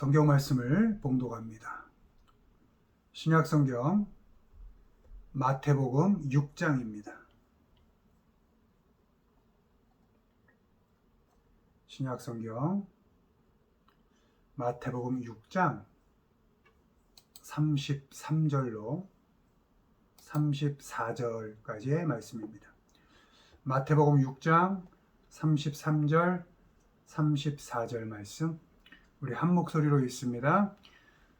성경 말씀을 봉독합니다. 신약 성경 마태복음 6장입니다. 신약 성경 마태복음 6장 33절로 34절까지의 말씀입니다. 마태복음 6장 33절 34절 말씀 우리 한 목소리로 읽습니다.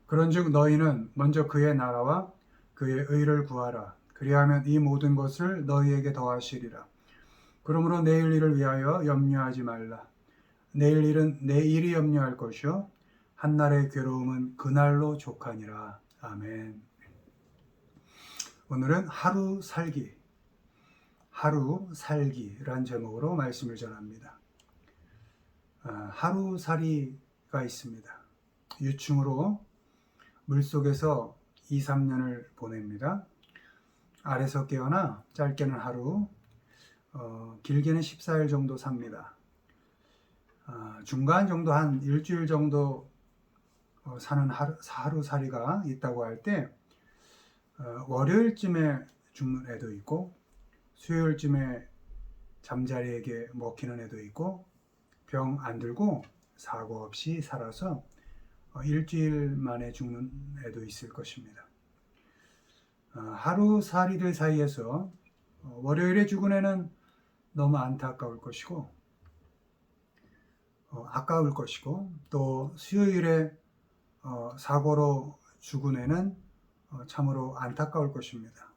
그런즉 너희는 먼저 그의 나라와 그의 의를 구하라. 그리하면 이 모든 것을 너희에게 더하시리라. 그러므로 내일 일을 위하여 염려하지 말라. 내일 일은 내일이 염려할 것이요 한날의 괴로움은 그날로 족하니라. 아멘. 오늘은 하루 살기란 제목으로 말씀을 전합니다. 하루살이가 있습니다. 유충으로 물속에서 2, 3년을 보냅니다. 알에서 깨어나 짧게는 하루, 길게는 14일 정도 삽니다. 중간 정도 한 일주일 정도 사는 하루살이가 있다고 할 때 월요일쯤에 죽는 애도 있고 수요일쯤에 잠자리에게 먹히는 애도 있고 병 안 들고 사고 없이 살아서 일주일 만에 죽는 애도 있을 것입니다. 하루살이들 사이에서 월요일에 죽은 애는 너무 안타까울 것이고 아까울 것이고 또 수요일에 사고로 죽은 애는 참으로 안타까울 것입니다.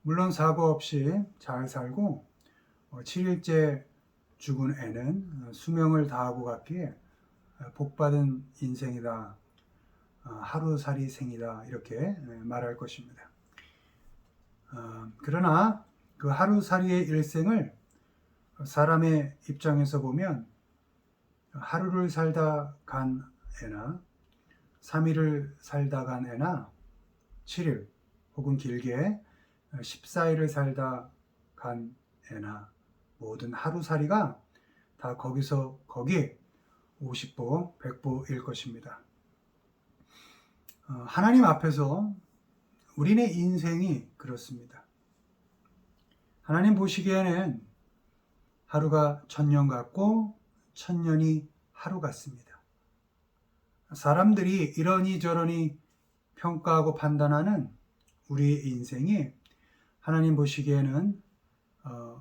물론 사고 없이 잘 살고 7일째 죽은 애는 수명을 다하고 갔기에 복받은 인생이다, 하루살이 생이다 이렇게 말할 것입니다. 그러나 그 하루살이의 일생을 사람의 입장에서 보면 하루를 살다 간 애나 3일을 살다 간 애나 7일 혹은 길게 14일을 살다 간 애나 모든 하루살이가 다 거기서 거기 50보 100보일 것입니다. 하나님 앞에서 우리네 인생이 그렇습니다. 하나님 보시기에는 하루가 1000년 같고 1000년이 하루 같습니다. 사람들이 이러니 저러니 평가하고 판단하는 우리의 인생이 하나님 보시기에는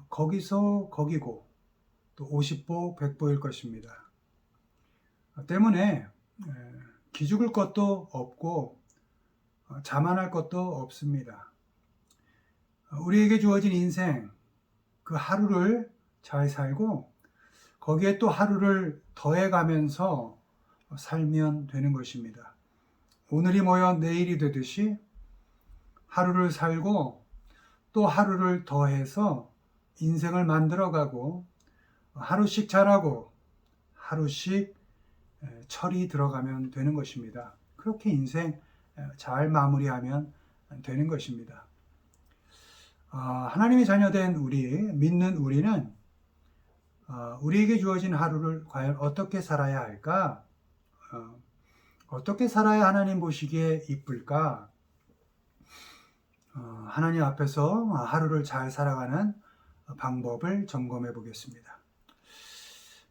거기서 거기고 또 50보 100보일 것입니다. 때문에 기죽을 것도 없고 자만할 것도 없습니다. 우리에게 주어진 인생 그 하루를 잘 살고 거기에 또 하루를 더해가면서 살면 되는 것입니다. 오늘이 모여 내일이 되듯이 하루를 살고 또 하루를 더해서 인생을 만들어가고 하루씩 자라고 하루씩 철이 들어가면 되는 것입니다. 그렇게 인생 잘 마무리하면 되는 것입니다. 하나님의 자녀된 우리, 믿는 우리는 우리에게 주어진 하루를 과연 어떻게 살아야 할까? 어떻게 살아야 하나님 보시기에 이쁠까? 하나님 앞에서 하루를 잘 살아가는 방법을 점검해 보겠습니다.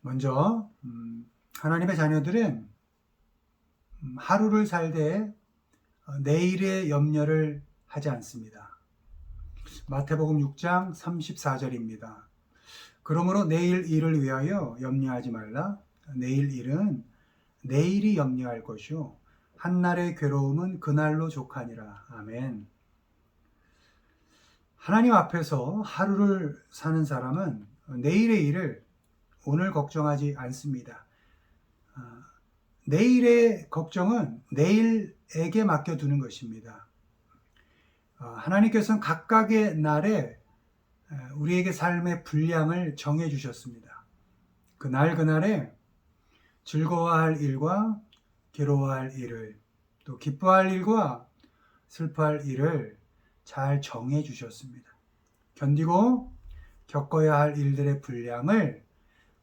먼저 하나님의 자녀들은 하루를 살 때 내일의 염려를 하지 않습니다. 마태복음 6장 34절입니다. 그러므로 내일 일을 위하여 염려하지 말라. 내일 일은 내일이 염려할 것이요 한날의 괴로움은 그날로 족하니라. 아멘. 하나님 앞에서 하루를 사는 사람은 내일의 일을 오늘 걱정하지 않습니다. 내일의 걱정은 내일에게 맡겨두는 것입니다. 하나님께서는 각각의 날에 우리에게 삶의 분량을 정해 주셨습니다. 그날에 즐거워할 일과 괴로워할 일을 또 기뻐할 일과 슬퍼할 일을 잘 정해 주셨습니다. 견디고 겪어야 할 일들의 분량을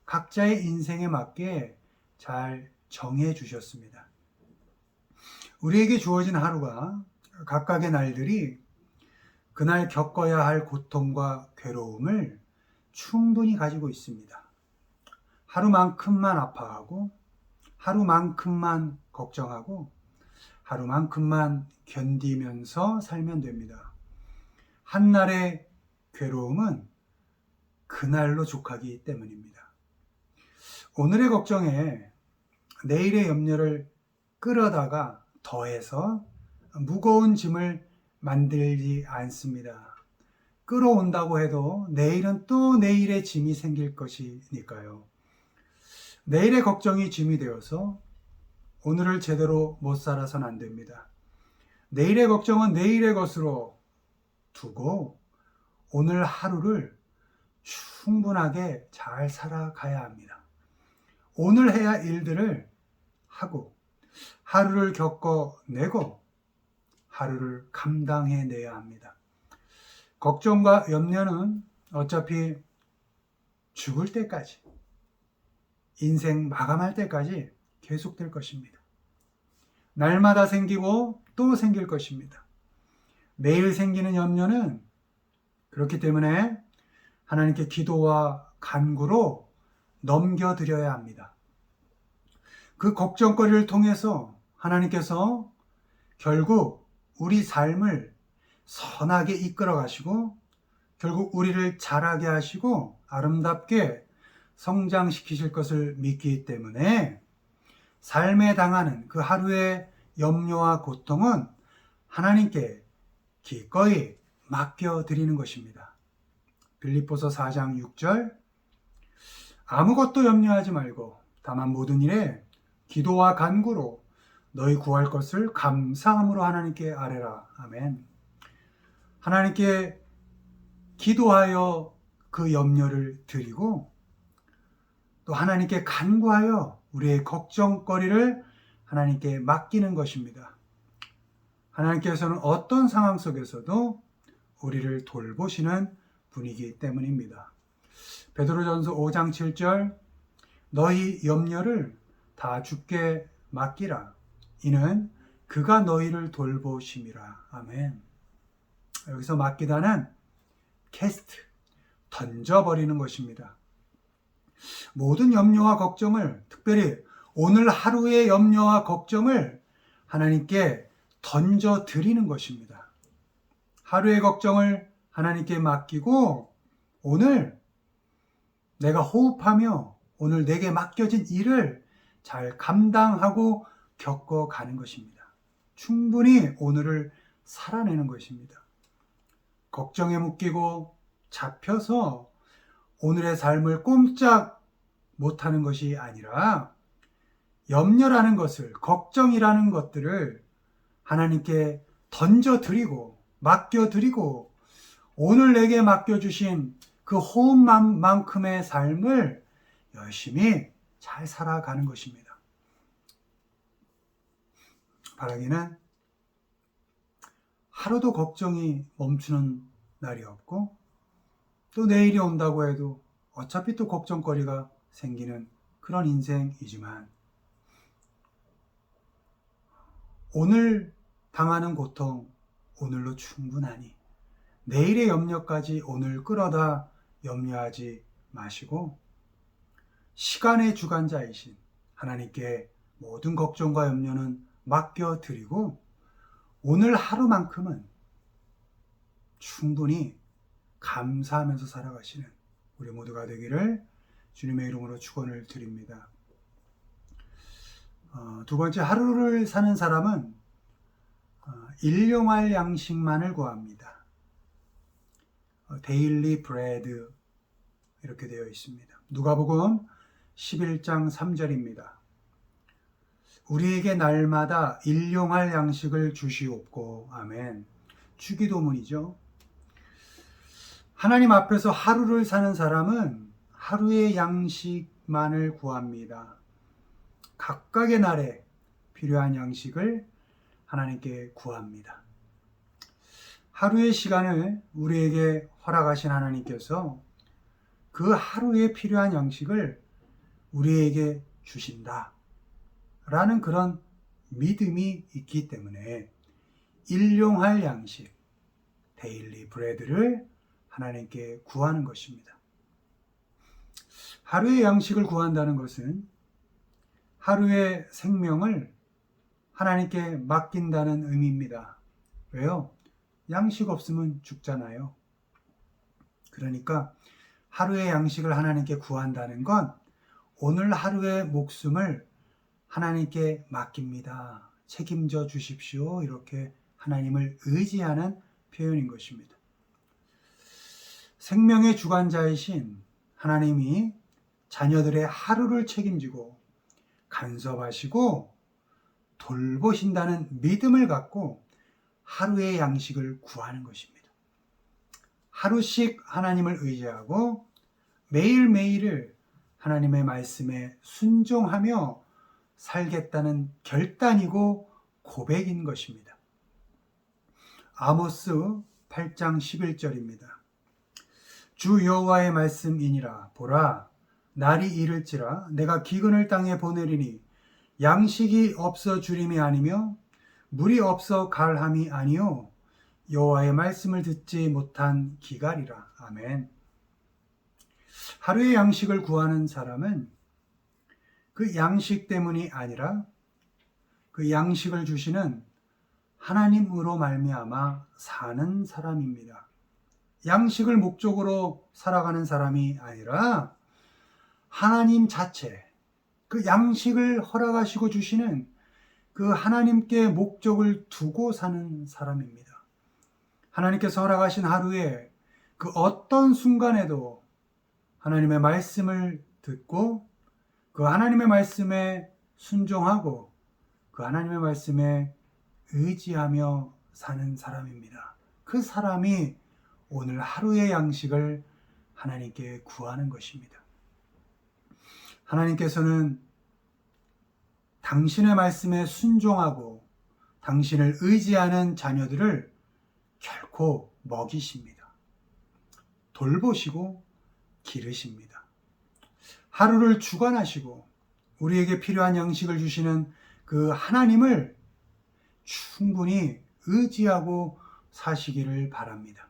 각자의 인생에 맞게 잘 정해 주셨습니다. 우리에게 주어진 하루가 각각의 날들이 그날 겪어야 할 고통과 괴로움을 충분히 가지고 있습니다. 하루만큼만 아파하고 하루만큼만 걱정하고 하루만큼만 견디면서 살면 됩니다. 한날의 괴로움은 그날로 족하기 때문입니다. 오늘의 걱정에 내일의 염려를 끌어다가 더해서 무거운 짐을 만들지 않습니다. 끌어온다고 해도 내일은 또 내일의 짐이 생길 것이니까요. 내일의 걱정이 짐이 되어서 오늘을 제대로 못 살아서는 안 됩니다. 내일의 걱정은 내일의 것으로 두고 오늘 하루를 충분하게 잘 살아가야 합니다. 오늘 해야 일들을 하고 하루를 겪어내고 하루를 감당해내야 합니다. 걱정과 염려는 어차피 죽을 때까지, 인생 마감할 때까지 계속될 것입니다. 날마다 생기고 또 생길 것입니다. 매일 생기는 염려는 그렇기 때문에 하나님께 기도와 간구로 넘겨드려야 합니다. 그 걱정거리를 통해서 하나님께서 결국 우리 삶을 선하게 이끌어 가시고 결국 우리를 자라게 하시고 아름답게 성장시키실 것을 믿기 때문에 삶에 당하는 그 하루의 염려와 고통은 하나님께 기꺼이 맡겨드리는 것입니다. 빌립보서 4장 6절 아무것도 염려하지 말고 다만 모든 일에 기도와 간구로 너희 구할 것을 감사함으로 하나님께 아뢰라. 아멘. 하나님께 기도하여 그 염려를 드리고 또 하나님께 간구하여 우리의 걱정거리를 하나님께 맡기는 것입니다. 하나님께서는 어떤 상황 속에서도 우리를 돌보시는 분이기 때문입니다. 베드로전서 5장 7절 너희 염려를 다 주께 맡기라. 이는 그가 너희를 돌보심이라. 아멘. 여기서 맡기다는 캐스트, 던져버리는 것입니다. 모든 염려와 걱정을, 특별히 오늘 하루의 염려와 걱정을 하나님께 던져드리는 것입니다. 하루의 걱정을 하나님께 맡기고 오늘 내가 호흡하며 오늘 내게 맡겨진 일을 잘 감당하고 겪어가는 것입니다. 충분히 오늘을 살아내는 것입니다. 걱정에 묶이고 잡혀서 오늘의 삶을 꼼짝 못하는 것이 아니라 염려라는 것을, 걱정이라는 것들을 하나님께 던져드리고 맡겨드리고 오늘 내게 맡겨주신 그 호흡만큼의 삶을 열심히 잘 살아가는 것입니다. 바라기는 하루도 걱정이 멈추는 날이 없고 또 내일이 온다고 해도 어차피 또 걱정거리가 생기는 그런 인생이지만 오늘 당하는 고통 오늘로 충분하니 내일의 염려까지 오늘 끌어다 염려하지 마시고 시간의 주관자이신 하나님께 모든 걱정과 염려는 맡겨드리고 오늘 하루만큼은 충분히 감사하면서 살아가시는 우리 모두가 되기를 주님의 이름으로 축원을 드립니다. 두 번째, 하루를 사는 사람은 일용할 양식만을 구합니다. 데일리 브레드 이렇게 되어 있습니다. 누가복음 11장 3절입니다. 우리에게 날마다 일용할 양식을 주시옵고. 아멘. 주기도문이죠. 하나님 앞에서 하루를 사는 사람은 하루의 양식만을 구합니다. 각각의 날에 필요한 양식을 하나님께 구합니다. 하루의 시간을 우리에게 허락하신 하나님께서 그 하루에 필요한 양식을 우리에게 주신다 라는 그런 믿음이 있기 때문에 일용할 양식, 데일리 브레드를 하나님께 구하는 것입니다. 하루의 양식을 구한다는 것은 하루의 생명을 하나님께 맡긴다는 의미입니다. 왜요? 양식 없으면 죽잖아요. 그러니까 하루의 양식을 하나님께 구한다는 건 오늘 하루의 목숨을 하나님께 맡깁니다. 책임져 주십시오. 이렇게 하나님을 의지하는 표현인 것입니다. 생명의 주관자이신 하나님이 자녀들의 하루를 책임지고 간섭하시고 돌보신다는 믿음을 갖고 하루의 양식을 구하는 것입니다. 하루씩 하나님을 의지하고 매일매일을 하나님의 말씀에 순종하며 살겠다는 결단이고 고백인 것입니다. 아모스 8장 11절입니다. 주 여호와의 말씀이니라. 보라, 날이 이를지라 내가 기근을 땅에 보내리니 양식이 없어 주림이 아니며 물이 없어 갈함이 아니요 여호와의 말씀을 듣지 못한 기갈이라. 아멘. 하루의 양식을 구하는 사람은 그 양식 때문이 아니라 그 양식을 주시는 하나님으로 말미암아 사는 사람입니다. 양식을 목적으로 살아가는 사람이 아니라 하나님 자체, 그 양식을 허락하시고 주시는 그 하나님께 목적을 두고 사는 사람입니다. 하나님께서 허락하신 하루에 그 어떤 순간에도 하나님의 말씀을 듣고 그 하나님의 말씀에 순종하고 그 하나님의 말씀에 의지하며 사는 사람입니다. 그 사람이 오늘 하루의 양식을 하나님께 구하는 것입니다. 하나님께서는 당신의 말씀에 순종하고 당신을 의지하는 자녀들을 결코 먹이십니다. 돌보시고 기르십니다. 하루를 주관하시고 우리에게 필요한 양식을 주시는 그 하나님을 충분히 의지하고 사시기를 바랍니다.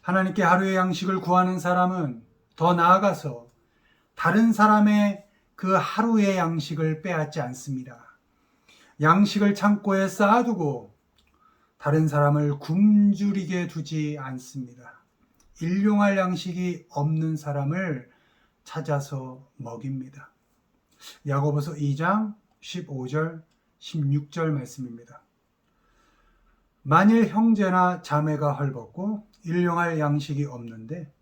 하나님께 하루의 양식을 구하는 사람은 더 나아가서 다른 사람의 그 하루의 양식을 빼앗지 않습니다. 양식을 창고에 쌓아두고 다른 사람을 굶주리게 두지 않습니다. 일용할 양식이 없는 사람을 찾아서 먹입니다. 야고보서 2장 15절 16절 말씀입니다. 만일 형제나 자매가 헐벗고 일용할 양식이 없는데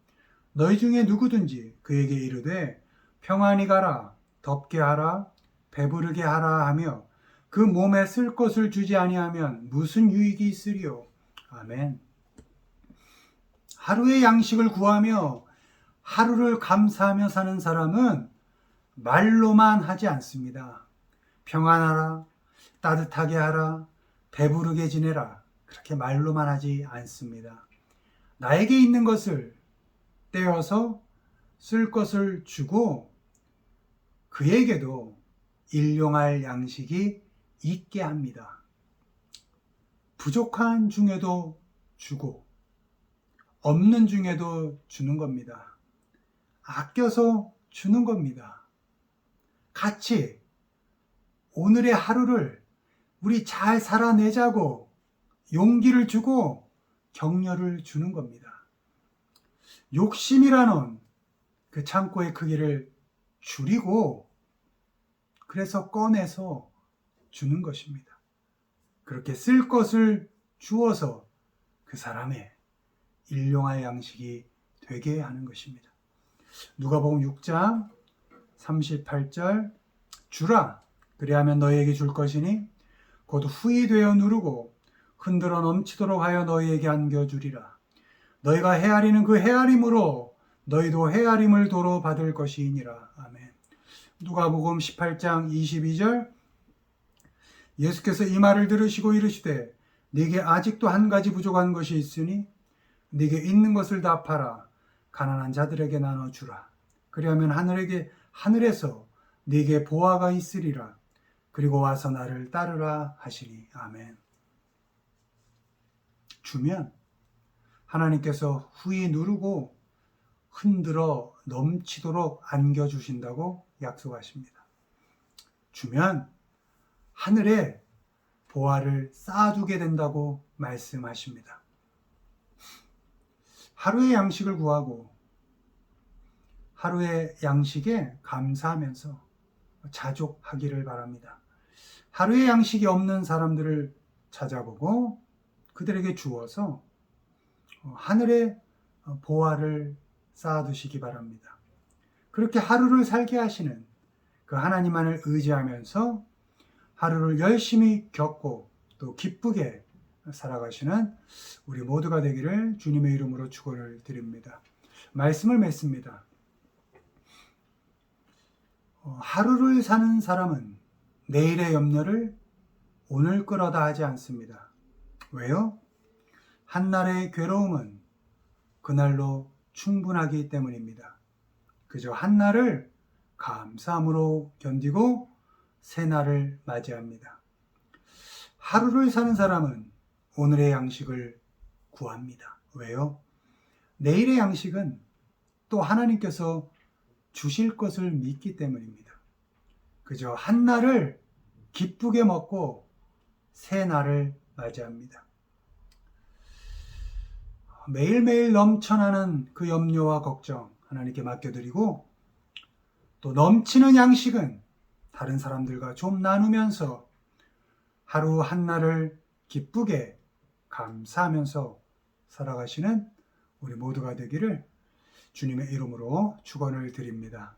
너희 중에 누구든지 그에게 이르되 평안히 가라, 덥게 하라, 배부르게 하라 하며 그 몸에 쓸 것을 주지 아니하면 무슨 유익이 있으리요. 아멘. 하루의 양식을 구하며 하루를 감사하며 사는 사람은 말로만 하지 않습니다. 평안하라, 따뜻하게 하라, 배부르게 지내라, 그렇게 말로만 하지 않습니다. 나에게 있는 것을 떼어서 쓸 것을 주고 그에게도 일용할 양식이 있게 합니다. 부족한 중에도 주고 없는 중에도 주는 겁니다. 아껴서 주는 겁니다. 같이 오늘의 하루를 우리 잘 살아내자고 용기를 주고 격려를 주는 겁니다. 욕심이라는 그 창고의 크기를 줄이고 그래서 꺼내서 주는 것입니다. 그렇게 쓸 것을 주어서 그 사람의 일용할 양식이 되게 하는 것입니다. 누가복음 6장 38절 주라 그리하면 너희에게 줄 것이니 곧 후히 되어 누르고 흔들어 넘치도록 하여 너희에게 안겨주리라. 너희가 헤아리는 그 헤아림으로 너희도 헤아림을 도로 받을 것이니라. 아멘. 누가복음 18장 22절 예수께서 이 말을 들으시고 이르시되 네게 아직도 한 가지 부족한 것이 있으니 네게 있는 것을 다 팔아 가난한 자들에게 나눠주라. 그리하면 하늘에서 네게 보화가 있으리라. 그리고 와서 나를 따르라 하시니. 아멘. 주면 하나님께서 후히 누르고 흔들어 넘치도록 안겨주신다고 약속하십니다. 주면 하늘에 보화를 쌓아두게 된다고 말씀하십니다. 하루의 양식을 구하고 하루의 양식에 감사하면서 자족하기를 바랍니다. 하루의 양식이 없는 사람들을 찾아보고 그들에게 주어서 하늘에 보화를 쌓아두시기 바랍니다. 그렇게 하루를 살게 하시는 그 하나님만을 의지하면서 하루를 열심히 겪고 또 기쁘게 살아가시는 우리 모두가 되기를 주님의 이름으로 축원을 드립니다. 말씀을 맺습니다. 하루를 사는 사람은 내일의 염려를 오늘 끌어다 하지 않습니다. 왜요? 한날의 괴로움은 그날로 충분하기 때문입니다. 그저 한날을 감사함으로 견디고 새날을 맞이합니다. 하루를 사는 사람은 오늘의 양식을 구합니다. 왜요? 내일의 양식은 또 하나님께서 주실 것을 믿기 때문입니다. 그저 한날을 기쁘게 먹고 새날을 맞이합니다. 매일매일 넘쳐나는 그 염려와 걱정 하나님께 맡겨드리고 또 넘치는 양식은 다른 사람들과 좀 나누면서 하루 한날을 기쁘게 감사하면서 살아가시는 우리 모두가 되기를 주님의 이름으로 축원을 드립니다.